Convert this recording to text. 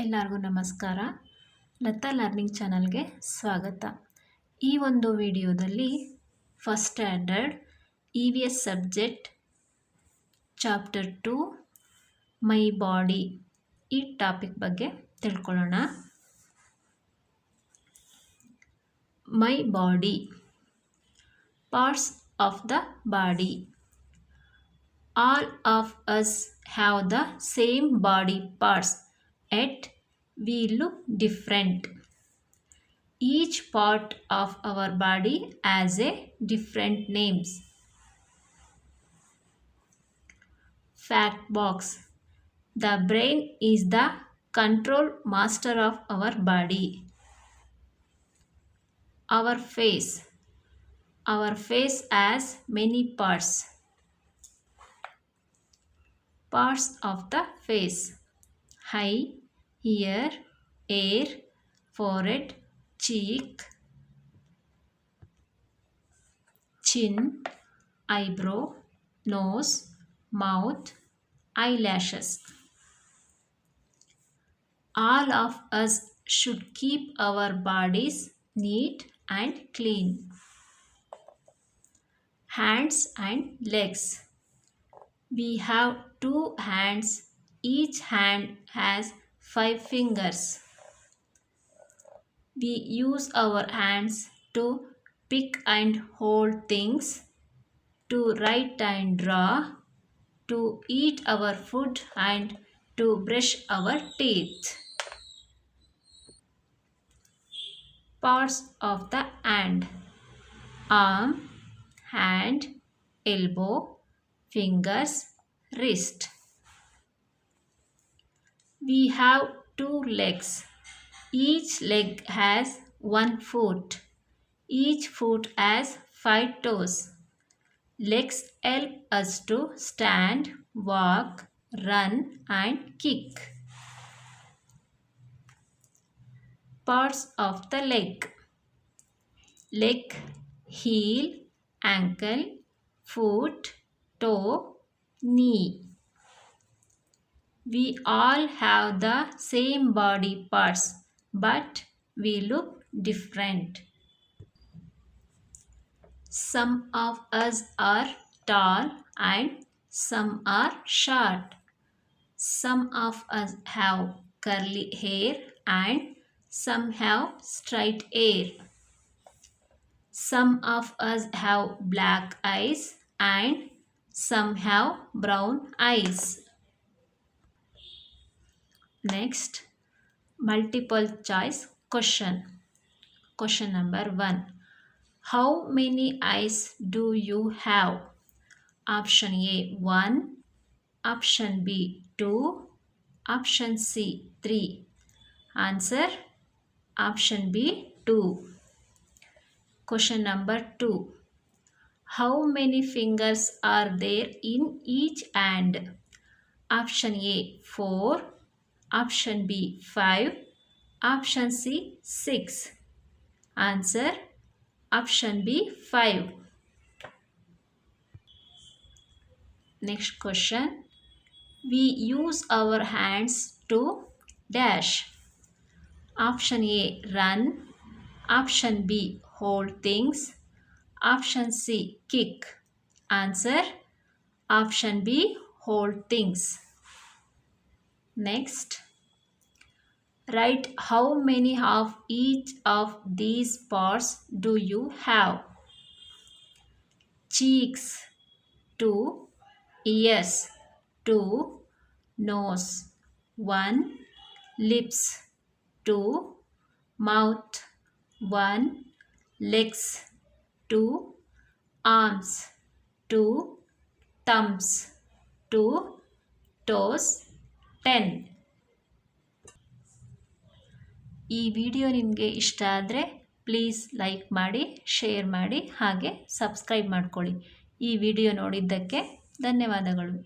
ಎಲ್ಲರಿಗೂ ನಮಸ್ಕಾರ. ಲತಾ ಲರ್ನಿಂಗ್ ಚಾನಲ್ಗೆ ಸ್ವಾಗತ. ಈ ಒಂದು ವಿಡಿಯೋದಲ್ಲಿ first standard EVS subject chapter 2 my body ಈ ಟಾಪಿಕ್ ಬಗ್ಗೆ ತಿಳ್ಕೊಳ್ಳೋಣ. My body, parts of the body. All of us have the same body parts, yet we look different. Each part of our body has a different names. Fact box. The brain is the control master of our body. Our face. Our face has many parts. Parts of the face: eye, ear, hair, forehead, cheek, chin, eyebrow, nose, mouth, eyelashes. All of us should keep our bodies neat and clean. Hands and legs. We have 2 hands. Each hand has 5 fingers. We use our hands to pick and hold things, to write and draw, to eat our food and to brush our teeth. Parts of the hand: arm, hand, elbow, fingers, wrist. We have 2 legs. Each leg has 1 foot. Each foot has 5 toes. Legs help us to stand, walk, run and kick. Parts of the leg: leg, heel, ankle, foot, toe, knee. We all have the same body parts, but we look different. Some of us are tall and some are short. Some of us have curly hair and some have straight hair. Some of us have black eyes and some have brown eyes. Next, multiple choice question. Question number 1. How many eyes do you have? Option A 1, option B 2, option C 3. Answer: option B 2. Question number 2. How many fingers are there in each hand? Option A 4, option B 5, option C 6. Answer: option B 5. Next question. We use our hands to dash. Option A run, option B hold things, option C kick. Answer: option B hold things. Next, write how many of each of these parts do you have? Cheeks 2, ears 2, nose 1, lips 2, mouth 1, legs 2, arms 2, thumbs 2, toes 10. ಈ video ನಿಮಗೆ ಇಷ್ಟ ಆದರೆ please like ಮಾಡಿ, share ಮಾಡಿ, ಹಾಗೆ subscribe ಮಾಡ್ಕೊಳ್ಳಿ. ಈ video ನೋಡಿದ್ದಕ್ಕೆ ಧನ್ಯವಾದಗಳು.